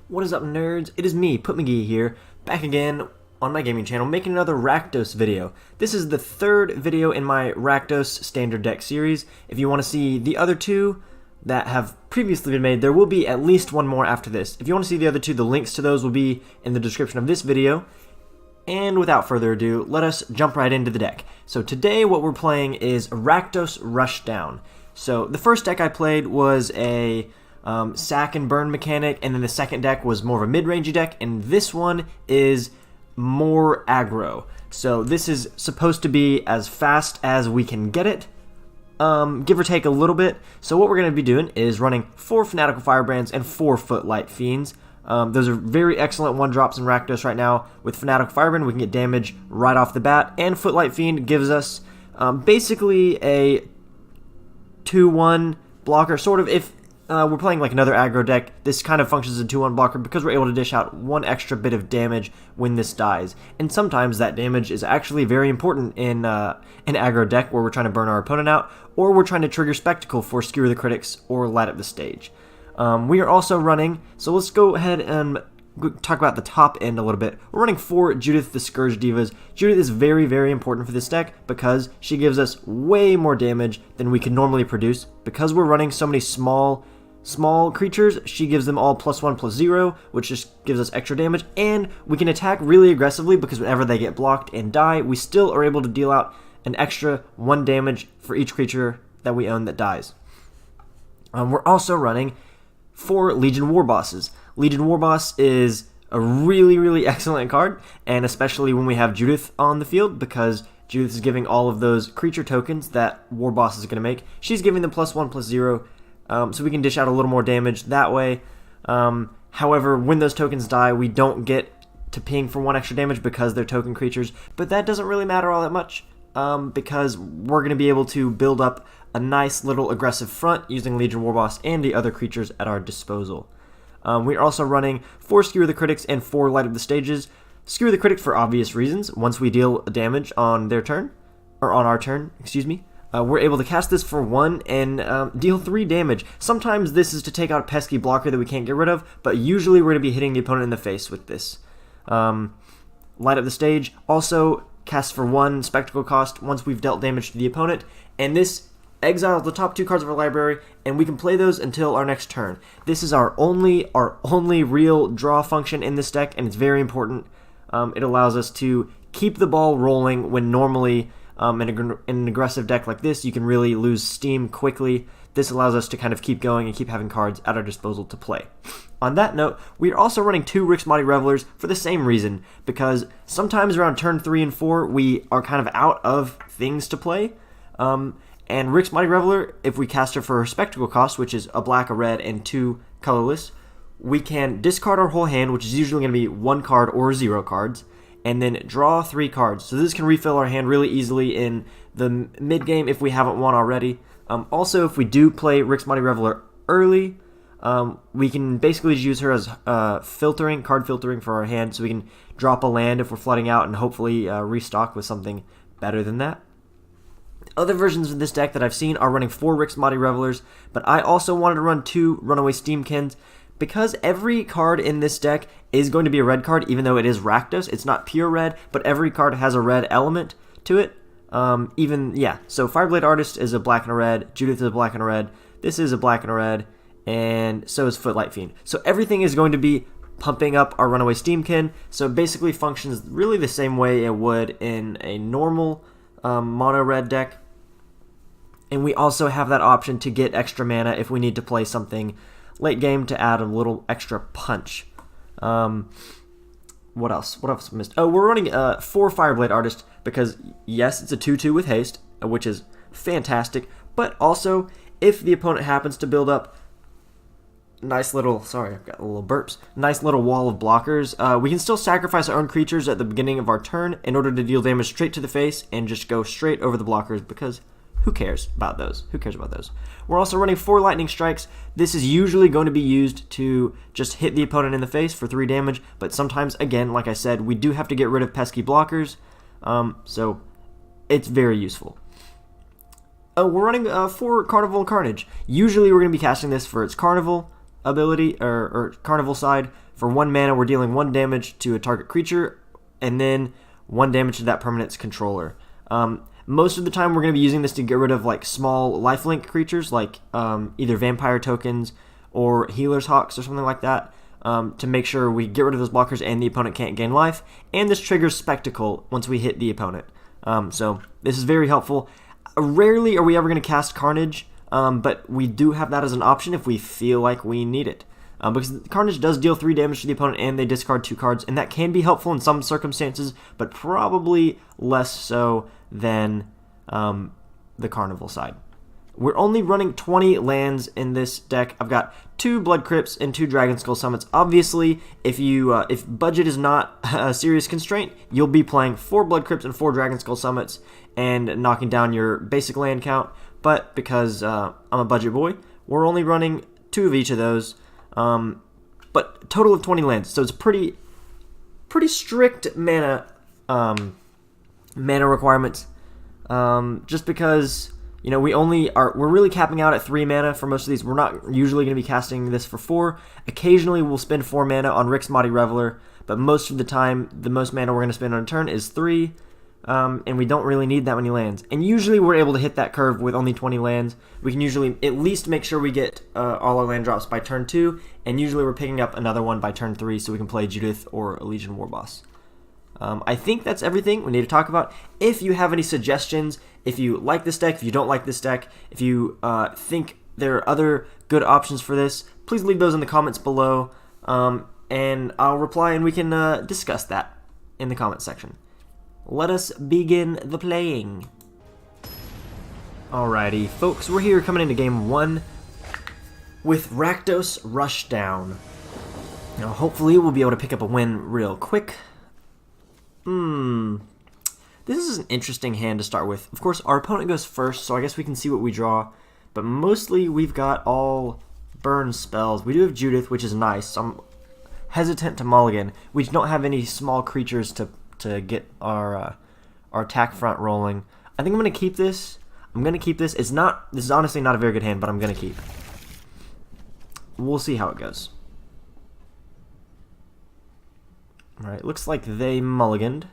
What is up, nerds? It is me, Put McGee here, back again on my gaming channel, making another Rakdos video. This is the third video in my Rakdos standard deck series. If you want to see the other two that have previously been made, there will be at least one more after this. If you want to see the other two, the links to those will be in the description of this video. And without further ado, let us jump right into the deck. So today what we're playing is Rakdos Rushdown. So the first deck I played was a sack and burn mechanic, and then the second deck was more of a mid-rangey deck, and this one is more aggro. So this is supposed to be as fast as we can get it, give or take a little bit. So what we're going to be doing is running 4 Fanatical Firebrands and 4 Footlight Fiends. Those are very excellent one-drops in Rakdos right now. With Fanatical Firebrand, we can get damage right off the bat, and Footlight Fiend gives us basically a 2-1 blocker, sort of. If we're playing like another aggro deck, this kind of functions as a 2-1 blocker because we're able to dish out 1 extra bit of damage when this dies. And sometimes that damage is actually very important in an aggro deck where we're trying to burn our opponent out, or we're trying to trigger Spectacle for Skewer the Critics or light up the stage. We are also running, so let's go ahead and talk about the top end a little bit. We're running 4 Judith the Scourge Divas. Judith is very, very important for this deck because she gives us way more damage than we can normally produce. Because we're running so many small creatures, she gives them all +1/+0, which just gives us extra damage, and we can attack really aggressively because whenever they get blocked and die, we still are able to deal out an extra 1 damage for each creature that we own that dies. We're also running 4 Legion Warbosses. Legion Warboss is a really, really excellent card, and especially when we have Judith on the field, because Judith is giving all of those creature tokens that Warboss is going to make. She's giving them +1/+0, so we can dish out a little more damage that way. However, when those tokens die, we don't get to ping for 1 extra damage because they're token creatures, but that doesn't really matter all that much, because we're going to be able to build up a nice little aggressive front using Legion Warboss and the other creatures at our disposal. We are also running 4 Skewer the Critics and 4 Light Up the Stages. Skewer the Critics for obvious reasons. Once we deal damage on their turn, or on our turn, excuse me, we're able to cast this for 1 and deal 3 damage. Sometimes this is to take out a pesky blocker that we can't get rid of, but usually we're going to be hitting the opponent in the face with this. Light Up the Stage also casts for 1 Spectacle cost once we've dealt damage to the opponent, and this exiles the top 2 cards of our library, and we can play those until our next turn. This is our only real draw function in this deck, and it's very important. It allows us to keep the ball rolling when normally in an aggressive deck like this, you can really lose steam quickly. This allows us to kind of keep going and keep having cards at our disposal to play. On that note, we are also running 2 Rix Maadi Revelers for the same reason, because sometimes around turn 3 and 4, we are kind of out of things to play. And Rix Maadi Reveler, if we cast her for her Spectacle cost, which is a black, a red, and 2 colorless, we can discard our whole hand, which is usually going to be 1 card or 0 cards, and then draw 3 cards. So this can refill our hand really easily in the mid-game if we haven't won already. Also, if we do play Rix Maadi Reveler early, we can basically use her as card filtering for our hand, so we can drop a land if we're flooding out and hopefully restock with something better than that. Other versions of this deck that I've seen are running 4 Rix Maadi Revelers, but I also wanted to run 2 Runaway Steam-Kins because every card in this deck is going to be a red card, even though it is Rakdos. It's not pure red, but every card has a red element to it. So Fireblade Artist is a black and a red, Judith is a black and a red, this is a black and a red, and so is Footlight Fiend. So everything is going to be pumping up our Runaway Steam-Kin, so it basically functions really the same way it would in a normal mono red deck. And we also have that option to get extra mana if we need to play something late game to add a little extra punch. What else? What else missed? Oh, we're running 4 Fireblade Artist because, yes, it's a 2/2 with haste, which is fantastic. But also, if the opponent happens to build up nice little wall of blockers, we can still sacrifice our own creatures at the beginning of our turn in order to deal damage straight to the face and just go straight over the blockers because who cares about those? Who cares about those? We're also running 4 Lightning Strikes. This is usually going to be used to just hit the opponent in the face for 3 damage, but sometimes, again, like I said, we do have to get rid of pesky blockers, so it's very useful. We're running 4 Carnival and Carnage. Usually we're going to be casting this for its Carnival, ability, or Carnival side, for 1 mana, we're dealing 1 damage to a target creature, and then 1 damage to that permanent's controller. Most of the time, we're going to be using this to get rid of like small lifelink creatures, like either vampire tokens or healer's hawks or something like that, to make sure we get rid of those blockers and the opponent can't gain life. And this triggers Spectacle once we hit the opponent. So this is very helpful. Rarely are we ever going to cast Carnage, but we do have that as an option if we feel like we need it. Because Carnage does deal 3 damage to the opponent and they discard 2 cards, and that can be helpful in some circumstances, but probably less so than the Carnival side. We're only running 20 lands in this deck. I've got 2 Blood Crypts and 2 Dragonskull Summits. Obviously, if budget is not a serious constraint, you'll be playing 4 Blood Crypts and 4 Dragonskull Summits and knocking down your basic land count. But because I'm a budget boy, we're only running 2 of each of those. But total of 20 lands, so it's pretty strict mana requirements. Just because, you know, we're really capping out at 3 mana for most of these. We're not usually going to be casting this for 4. Occasionally we'll spend 4 mana on Rix Maadi Reveler, but most of the time the most mana we're going to spend on a turn is 3. And we don't really need that many lands. And usually we're able to hit that curve with only 20 lands. We can usually at least make sure we get all our land drops by turn 2, and usually we're picking up another one by turn 3 so we can play Judith or Legion Warboss. I think that's everything we need to talk about. If you have any suggestions, if you like this deck, if you don't like this deck, if you think there are other good options for this, please leave those in the comments below, and I'll reply and we can discuss that in the comments section. Let us begin the playing. Alrighty, folks, we're here coming into game 1 with Rakdos Rushdown. Now, hopefully we'll be able to pick up a win real quick. This is an interesting hand to start with. Of course, our opponent goes first, so I guess we can see what we draw. But mostly we've got all burn spells. We do have Judith, which is nice. So I'm hesitant to mulligan. We don't have any small creatures to get our attack front rolling. I think I'm going to keep this. This is honestly not a very good hand, but I'm going to keep. We'll see how it goes. Alright, looks like they mulliganed.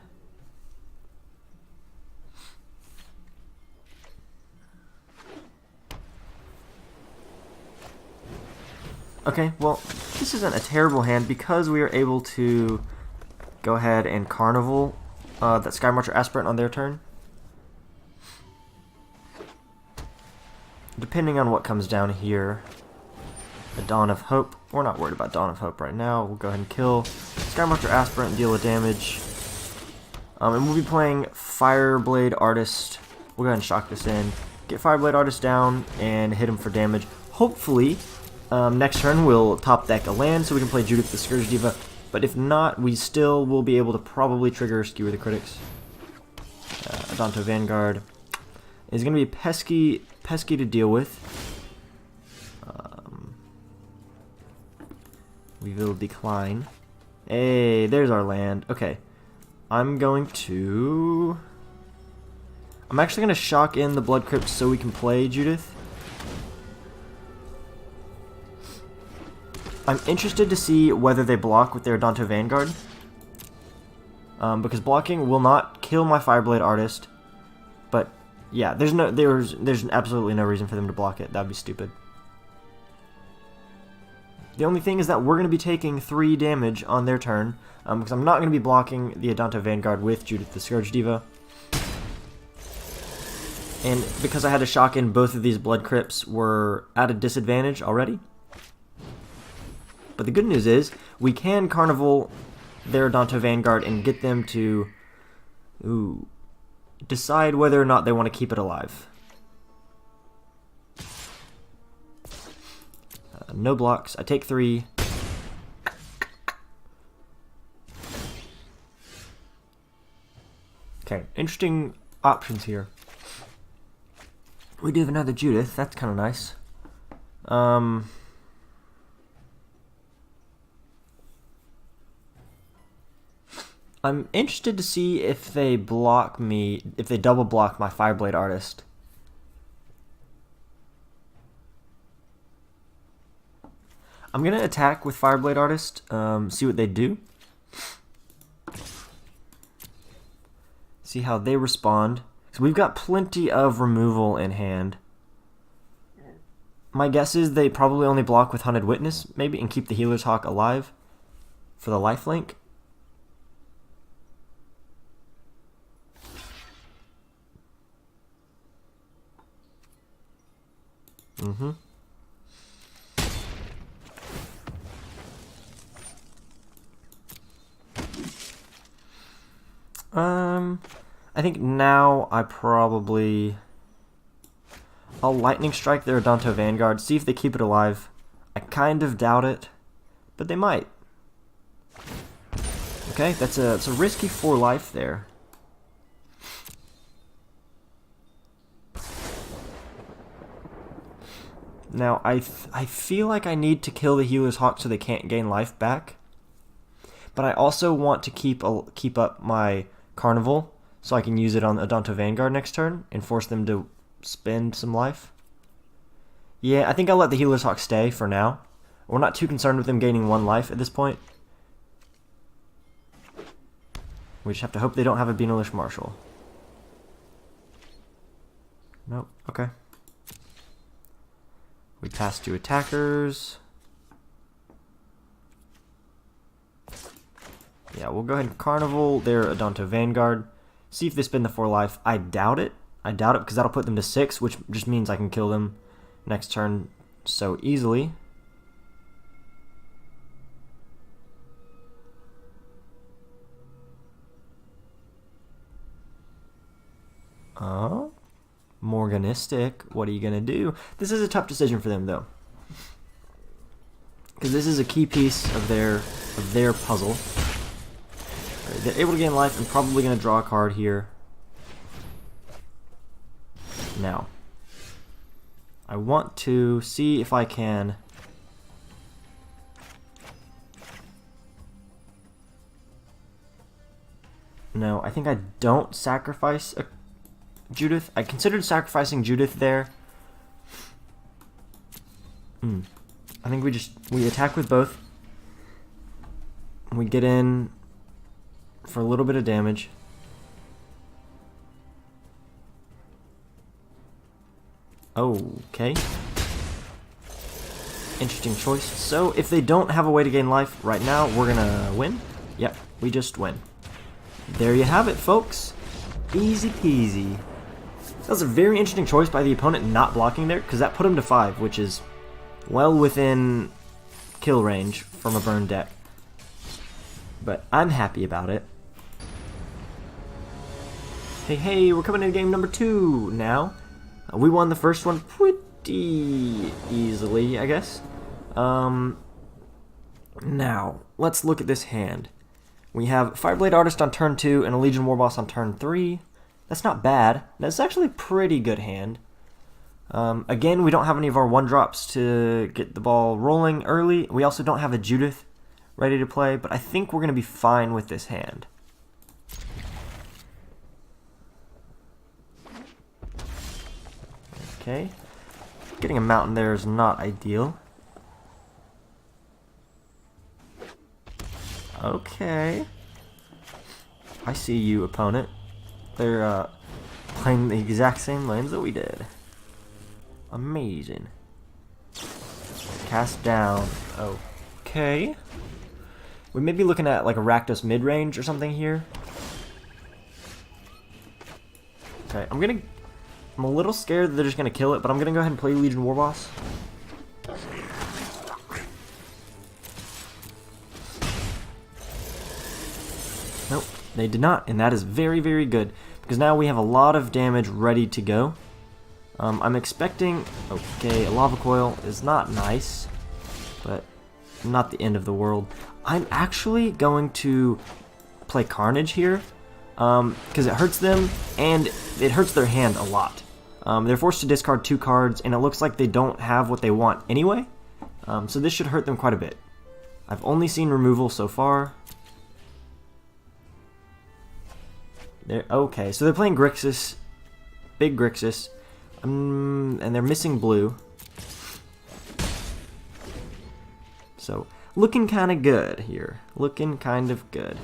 Okay, well, this isn't a terrible hand because we are able to go ahead and Carnival that Skymarcher Aspirant on their turn. Depending on what comes down here, a Dawn of Hope. We're not worried about Dawn of Hope right now. We'll go ahead and kill Skymarcher Aspirant and deal a damage. And we'll be playing Fireblade Artist. We'll go ahead and shock this in, get Fireblade Artist down, and hit him for damage. Hopefully, next turn we'll top deck a land so we can play Judith the Scourge Diva. But if not, we still will be able to probably trigger Skewer the Critics. Adonto Vanguard is going to be pesky to deal with. We will decline. Hey, there's our land. Okay. I'm actually going to shock in the Blood Crypt so we can play Judith. I'm interested to see whether they block with their Adonto Vanguard. Because blocking will not kill my Fireblade Artist. But yeah, there's absolutely no reason for them to block it. That'd be stupid. The only thing is that we're going to be taking 3 damage on their turn, because I'm not going to be blocking the Adonto Vanguard with Judith the Scourge Diva. And because I had to shock in, both of these Blood Crypts were at a disadvantage already. But the good news is, we can Carnival their Adonto Vanguard and get them to decide whether or not they want to keep it alive. No blocks. I take 3. Okay, interesting options here. We do have another Judith. That's kind of nice. I'm interested to see if they block me, if they double block my Fireblade Artist. I'm gonna attack with Fireblade Artist, see what they do. See how they respond. So we've got plenty of removal in hand. My guess is they probably only block with Hunted Witness, maybe, and keep the Healer's Hawk alive for the lifelink. I think now I'll Lightning Strike their Odonto Vanguard, see if they keep it alive. I kind of doubt it, but they might. Okay, it's a risky 4 life there. Now, I feel like I need to kill the Healer's Hawk so they can't gain life back. But I also want to keep up my Carnival so I can use it on Odonto Vanguard next turn and force them to spend some life. Yeah, I think I'll let the Healer's Hawk stay for now. We're not too concerned with them gaining 1 life at this point. We just have to hope they don't have a Beanalish Marshal. Nope, okay. We pass 2 attackers. Yeah, we'll go ahead and Carnival their Odonto Vanguard. See if they spend the 4 life. I doubt it. Because that'll put them to 6, which just means I can kill them next turn so easily. Morganistic. What are you going to do? This is a tough decision for them, though. Because this is a key piece of their puzzle. They're able to gain life and probably going to draw a card here. Now, I want to see if I can... No, I think I don't sacrifice a Judith. I considered sacrificing Judith there. I think we attack with both. We get in for a little bit of damage. Okay. Interesting choice. So, if they don't have a way to gain life right now, we're gonna win. Yep, we just win. There you have it, folks. Easy peasy. That was a very interesting choice by the opponent not blocking there, because that put him to 5, which is well within kill range from a burn deck. But I'm happy about it. Hey, we're coming into game number 2 now. We won the first one pretty easily, I guess. Now, let's look at this hand. We have Fireblade Artist on turn 2 and a Legion Warboss on turn 3. That's not bad. That's actually a pretty good hand. Again, we don't have any of our 1-drops to get the ball rolling early. We also don't have a Judith ready to play, but I think we're going to be fine with this hand. Okay. Getting a mountain there is not ideal. Okay. I see you, opponent. They're playing the exact same lanes that we did. Amazing. Cast down. Okay. We may be looking at like a Rakdos mid-range or something here. Okay, I'm a little scared that they're just gonna kill it, but I'm gonna go ahead and play Legion Warboss. Nope, they did not, and that is very, very good, because now we have a lot of damage ready to go. I'm expecting... Okay, a Lava Coil is not nice, but not the end of the world. I'm actually going to play Carnage here, because it hurts them, and it hurts their hand a lot. They're forced to discard 2 cards, and it looks like they don't have what they want anyway, so this should hurt them quite a bit. I've only seen removal so far. Okay, so they're playing Grixis, big Grixis, and they're missing blue. So, looking kind of good here. Looking kind of good.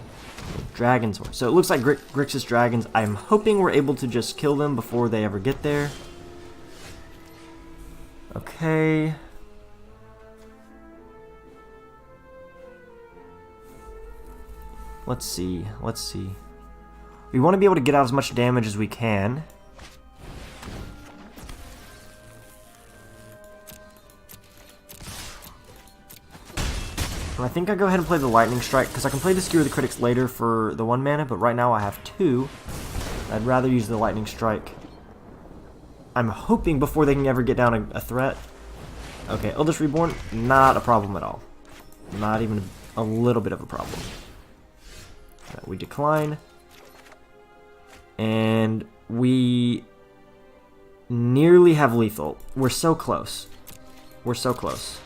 Dragon's Horn. So it looks like Grixis Dragons. I'm hoping we're able to just kill them before they ever get there. Okay. Let's see. Let's see. We want to be able to get out as much damage as we can. And I think I go ahead and play the Lightning Strike, because I can play the Skewer the Critics later for the 1 mana, but right now I have 2. I'd rather use the Lightning Strike. I'm hoping before they can ever get down a threat. Okay, Eldest Reborn, not a problem at all. Not even a little bit of a problem. We decline. And we nearly have lethal. We're so close. We're so close.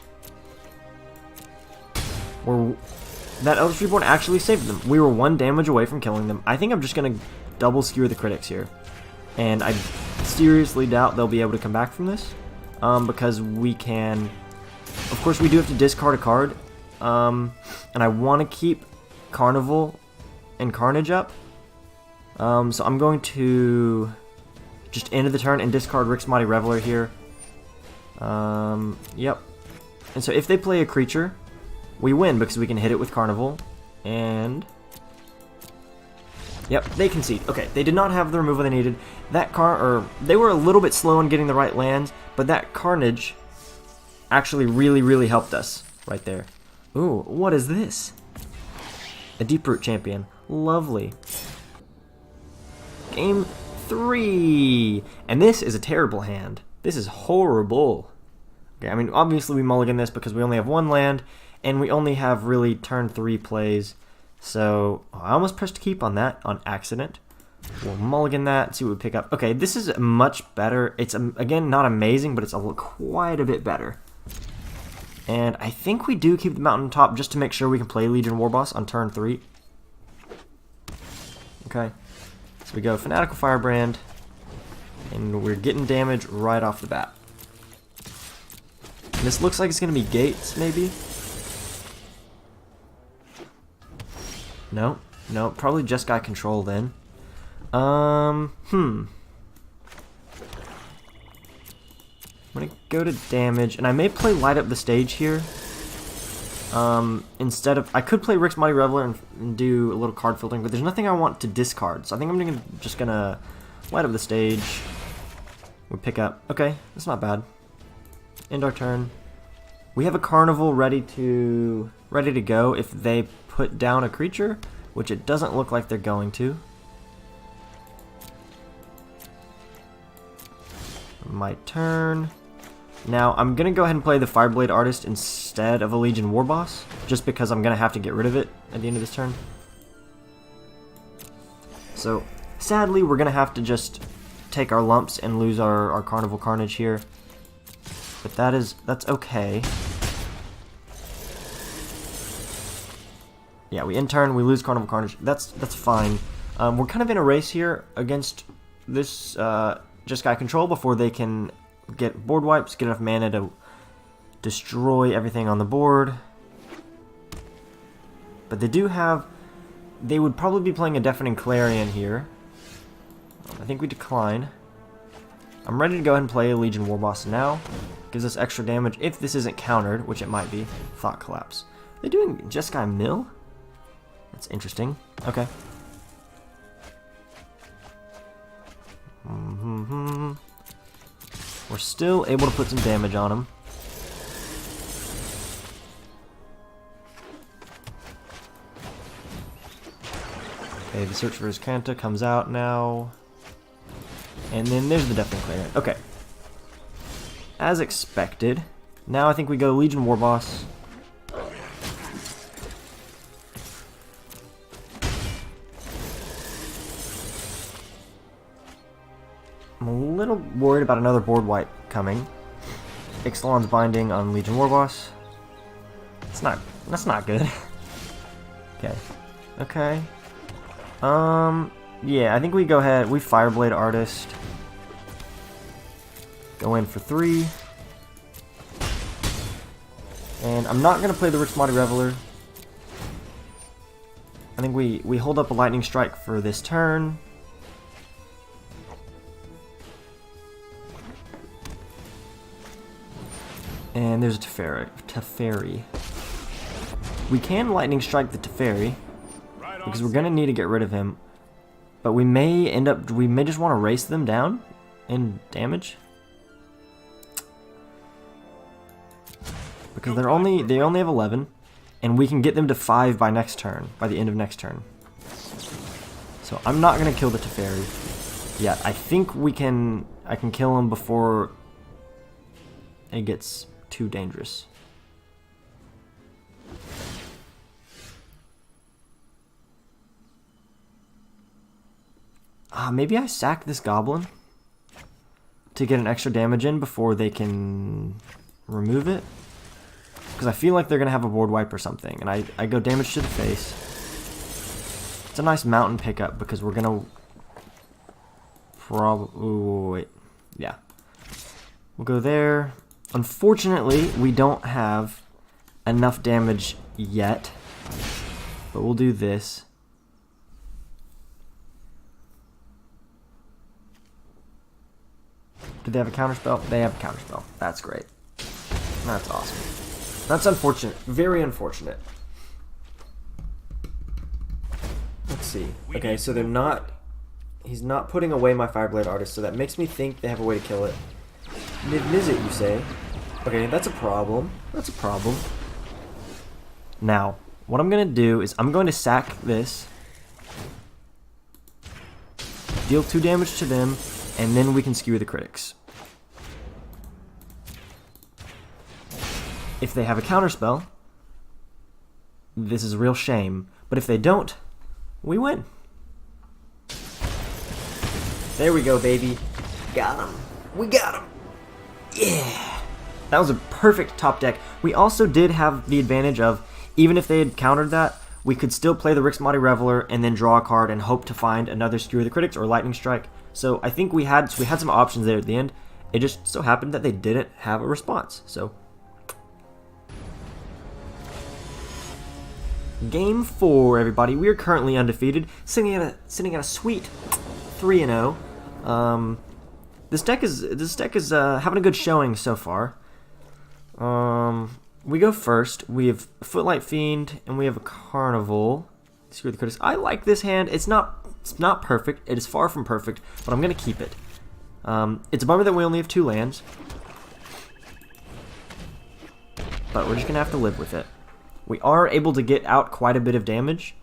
That Eldest Reborn actually saved them. We were 1 damage away from killing them. I think I'm just going to double Skewer the Critics here. And I seriously doubt they'll be able to come back from this. Because we can... Of course, we do have to discard a card. And I want to keep Carnival and Carnage up. So I'm going to just end of the turn and discard Rix Maadi Reveler here. Yep. And so if they play a creature... We win because we can hit it with Carnival, and... Yep, they concede. Okay, they did not have the removal they needed. They were a little bit slow in getting the right lands, but that Carnage actually really helped us right there. Ooh, what is this? A Deeproot Champion. Lovely. Game 3! And this is a terrible hand. This is horrible. Okay, I mean, obviously we mulligan this because we only have 1 land, and we only have really turn 3 plays. So, I almost pressed keep on that on accident. We'll mulligan that, see what we pick up. Okay, this is much better. It's, again, not amazing, but it's quite a bit better. And I think we do keep the mountaintop just to make sure we can play Legion Warboss on turn 3. Okay, so we go Fanatical Firebrand, and we're getting damage right off the bat. And this looks like it's going to be gates, maybe? No, probably just got control then. I'm gonna go to damage, and I may play Light Up the Stage here. Instead of... I could play Rix Maadi Reveler and do a little card filtering, but there's nothing I want to discard, so I think I'm just gonna Light Up the Stage. We pick up... Okay, that's not bad. End our turn. We have a Carnival ready to go if they put down a creature, which it doesn't look like they're going to. My turn. Now, I'm going to go ahead and play the Fireblade Artist instead of a Legion Warboss, just because I'm going to have to get rid of it at the end of this turn. So, sadly, we're going to have to just take our lumps and lose our Carnival Carnage here. But that's okay. Yeah, we in turn, we lose Carnival Carnage. That's fine. We're kind of in a race here against this just got control before they can get board wipes, get enough mana to destroy everything on the board. But they do have... They would probably be playing a Deafening Clarion here. I think we decline. I'm ready to go ahead and play a Legion Warboss now. Gives us extra damage if this isn't countered, which it might be. Thought Collapse. They're doing Jeskai Mill? That's interesting. Okay. We're still able to put some damage on him. Okay, the Search for his Kanta comes out now. And then there's the Deafening Clarion. Okay. As expected. Now I think we go Legion Warboss. I'm a little worried about another board wipe coming. Ixalan's Binding on Legion Warboss. That's not good. Okay. Okay. Yeah, I think we go ahead. We Fireblade Artist. Go in for 3. And I'm not going to play the Rix Maadi Reveler. I think we hold up a Lightning Strike for this turn. And there's a Teferi. We can Lightning Strike the Teferi, because we're going to need to get rid of him. But we may just want to race them down in damage. Because they only have 11. And we can get them to 5 by next turn, by the end of next turn. So I'm not going to kill the Teferi yet. I think I can kill him before it gets too dangerous. Maybe I sack this goblin to get an extra damage in before they can remove it. Because I feel like they're going to have a board wipe or something. And I go damage to the face. It's a nice mountain pickup because we're going to... wait. Yeah. We'll go there. Unfortunately, we don't have enough damage yet. But we'll do this. Do they have a counterspell? They have a counterspell. That's great. That's awesome. That's unfortunate. Very unfortunate. Let's see. Okay, so they're not... He's not putting away my Fireblade Artist, so that makes me think they have a way to kill it. Miss it, you say? Okay, that's a problem. That's a problem. Now, what I'm going to do is I'm going to sack this. Deal 2 damage to them, and then we can Skewer the Critics. If they have a counterspell, this is a real shame. But if they don't, we win. There we go, baby. Got him. We got him. Yeah. That was a perfect top deck. We also did have the advantage of, even if they had countered that, we could still play the Rix Maadi Reveler and then draw a card and hope to find another Skewer the Critics or Lightning Strike. So I think we had some options there at the end. It just so happened that they didn't have a response. So Game 4, everybody. We are currently undefeated, sitting at a sweet 3-0. This deck is having a good showing so far. We go first. We have Footlight Fiend and we have a Carnival. Skewer the Critics. I like this hand. It's not perfect. It is far from perfect, but I'm gonna keep it. It's a bummer that we only have 2 lands, but we're just gonna have to live with it. We are able to get out quite a bit of damage.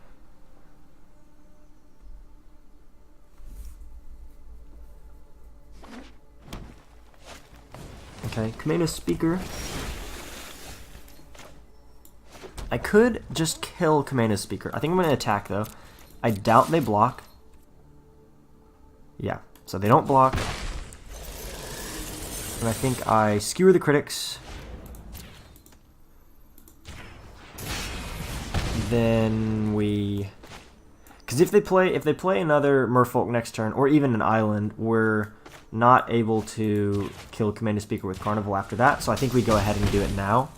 Okay, Kameno Speaker. I could just kill Kameno Speaker. I think I'm going to attack, though. I doubt they block. Yeah, so they don't block. And I think I Skewer the Critics. Then we... Because if they play another Merfolk next turn, or even an island, we're not able to kill Kameno Speaker with Carnival after that, so I think we go ahead and do it now.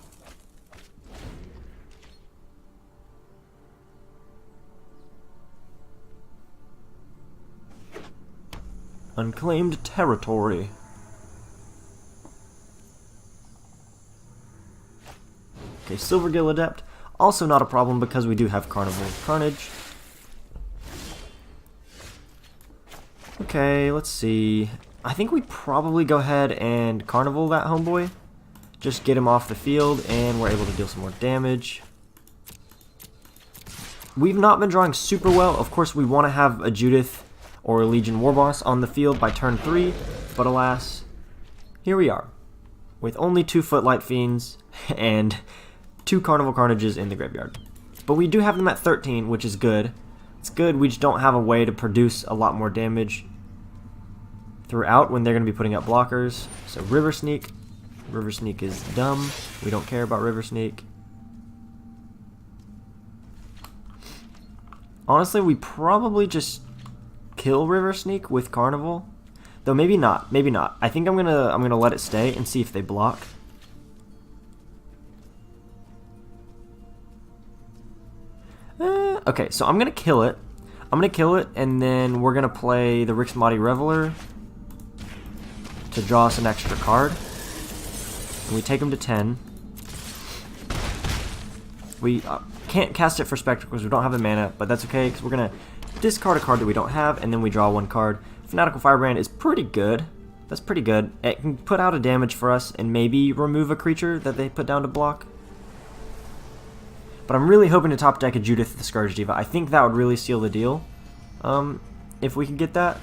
Unclaimed territory. Okay, Silvergill Adept. Also not a problem because we do have Carnival Carnage. Okay, let's see. I think we probably go ahead and Carnival that homeboy. Just get him off the field and we're able to deal some more damage. We've not been drawing super well. Of course, we want to have a Judith or a Legion Warboss on the field by turn 3, but alas, here we are, with only 2 Footlight Fiends and 2 Carnival Carnages in the graveyard. But we do have them at 13, which is good. It's good, we just don't have a way to produce a lot more damage throughout when they're going to be putting up blockers. So River Sneak. River Sneak is dumb. We don't care about River Sneak. Honestly, we probably just kill River Sneak with Carnival. Though maybe not. Maybe not. I think I'm gonna let it stay and see if they block. Okay, so I'm gonna kill it. I'm gonna kill it, and then we're gonna play the Rix Maadi Reveler to draw us an extra card. And we take him to 10. We can't cast it for Spectre because we don't have the mana, but that's okay because we're gonna discard a card that we don't have, and then we draw one card. Fanatical Firebrand is pretty good. That's pretty good. It can put out a damage for us and maybe remove a creature that they put down to block. But I'm really hoping to top deck a Judith the Scourge Diva. I think that would really seal the deal. If we can get that.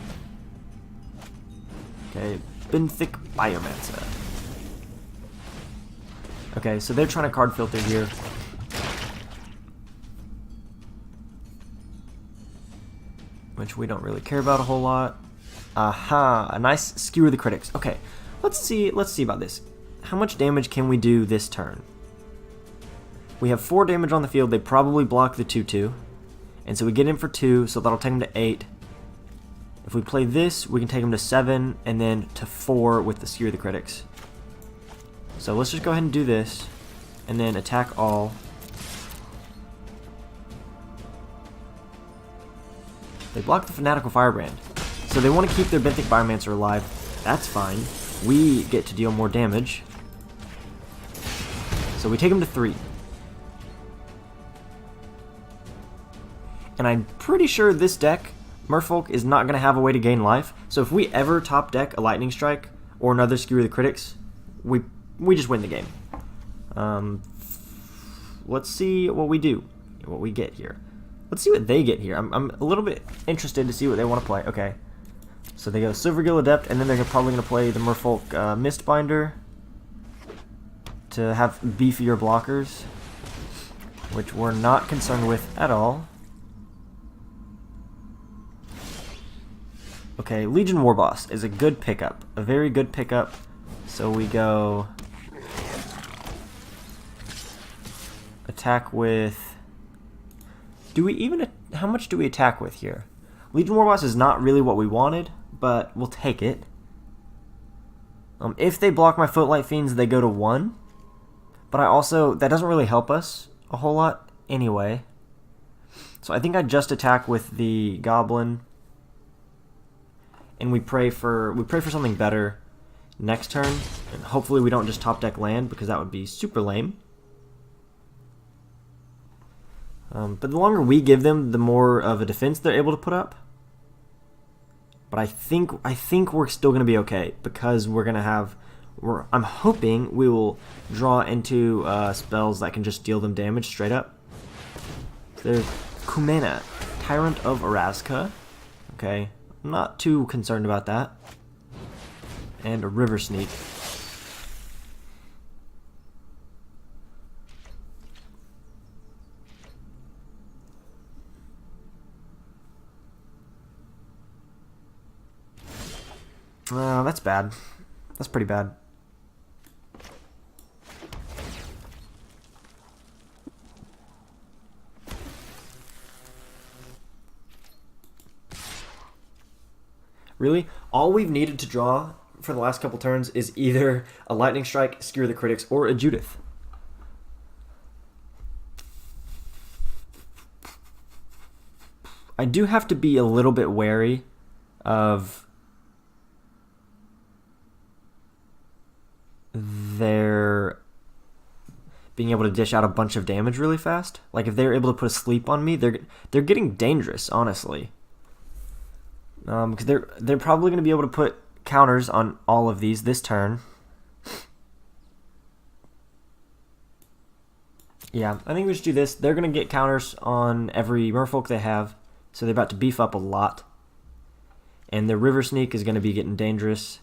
Okay, Benthic Biomancer. Okay, so they're trying to card filter here. Which we don't really care about a whole lot. Aha, a nice Skewer the Critics. Okay, let's see about this. How much damage can we do this turn? We have 4 damage on the field. They probably block the 2/2. And so we get in for 2, so that'll take them to 8. If we play this, we can take them to 7, and then to 4 with the Skewer the Critics. So let's just go ahead and do this, and then attack all. They block the Fanatical Firebrand. So they want to keep their Benthic Biomancer alive. That's fine. We get to deal more damage. So we take them to 3. And I'm pretty sure this deck, Merfolk, is not going to have a way to gain life. So if we ever top deck a Lightning Strike or another Skewer the Critics, we just win the game. Let's see what we do, what we get here. Let's see what they get here. I'm a little bit interested to see what they want to play. Okay. So they go Silvergill Adept, and then they're probably going to play the Merfolk Mistbinder to have beefier blockers, which we're not concerned with at all. Okay, Legion Warboss is a good pickup, a very good pickup. So we go attack with. Do we even? How much do we attack with here? Legion Warboss is not really what we wanted, but we'll take it. If they block my Footlight Fiends, they go to 1. But that doesn't really help us a whole lot anyway. So I think I just attack with the Goblin, and we pray for something better next turn, and hopefully we don't just top deck land because that would be super lame. But the longer we give them, the more of a defense they're able to put up. But I think we're still going to be okay because I'm hoping we will draw into spells that can just deal them damage straight up. So there's Kumena, Tyrant of Orazka. Okay, I'm not too concerned about that. And a River Sneak. That's bad. That's pretty bad. Really? All we've needed to draw for the last couple turns is either a Lightning Strike, Skewer the Critics, or a Judith. I do have to be a little bit wary of their being able to dish out a bunch of damage really fast. Like if they're able to put a sleep on me, they're getting dangerous, honestly. Because they're probably going to be able to put counters on all of these this turn. Yeah, I think we should do this. They're going to get counters on every Merfolk they have, so they're about to beef up a lot. And their River Sneak is going to be getting dangerous.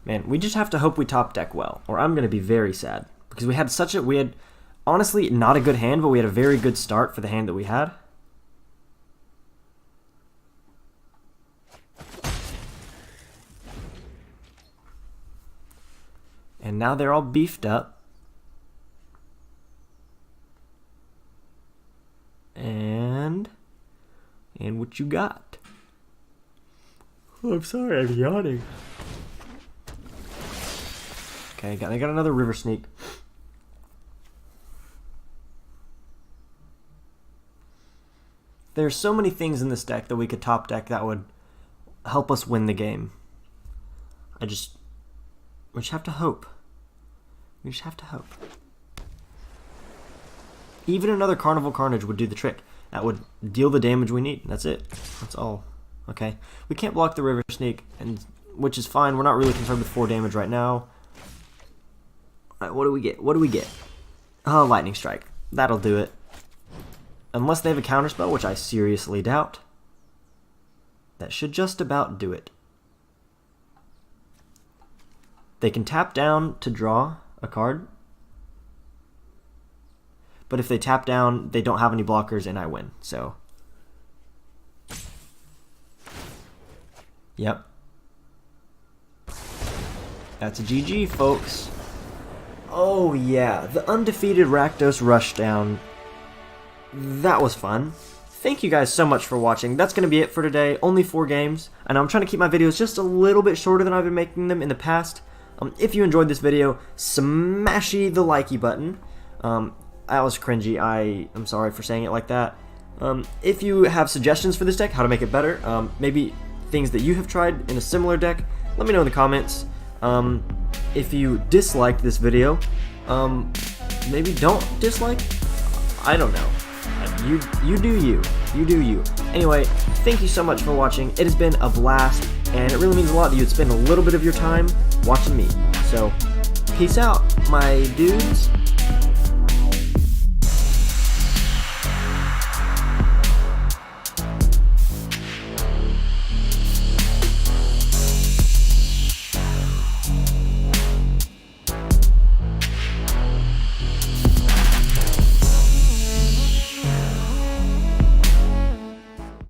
Man, we just have to hope we top deck well, or I'm going to be very sad. Because we had honestly not a good hand, but we had a very good start for the hand that we had. And now they're all beefed up. And what you got? Oh, I'm sorry, I'm yawning. Okay, they got another River Sneak. There's so many things in this deck that we could top deck that would help us win the game. We just have to hope. We just have to hope. Even another Carnival Carnage would do the trick. That would deal the damage we need. That's it. That's all. Okay. We can't block the River Sneak, which is fine. We're not really concerned with 4 damage right now. Alright, what do we get? What do we get? Oh, Lightning Strike. That'll do it. Unless they have a counterspell, which I seriously doubt. That should just about do it. They can tap down to draw a card. But if they tap down, they don't have any blockers and I win. So, yep. That's a GG, folks. Oh yeah, the undefeated Rakdos Rushdown. That was fun. Thank you guys so much for watching. That's going to be it for today. Only 4 games. I know I'm trying to keep my videos just a little bit shorter than I've been making them in the past. If you enjoyed this video, smashy the likey button. That was cringy. I'm sorry for saying it like that. If you have suggestions for this deck, how to make it better, maybe things that you have tried in a similar deck, let me know in the comments. If you disliked this video, maybe don't dislike. I don't know. You do you. You do you. Anyway, thank you so much for watching. It has been a blast, and it really means a lot that you would spend a little bit of your time watching me. So, peace out, my dudes.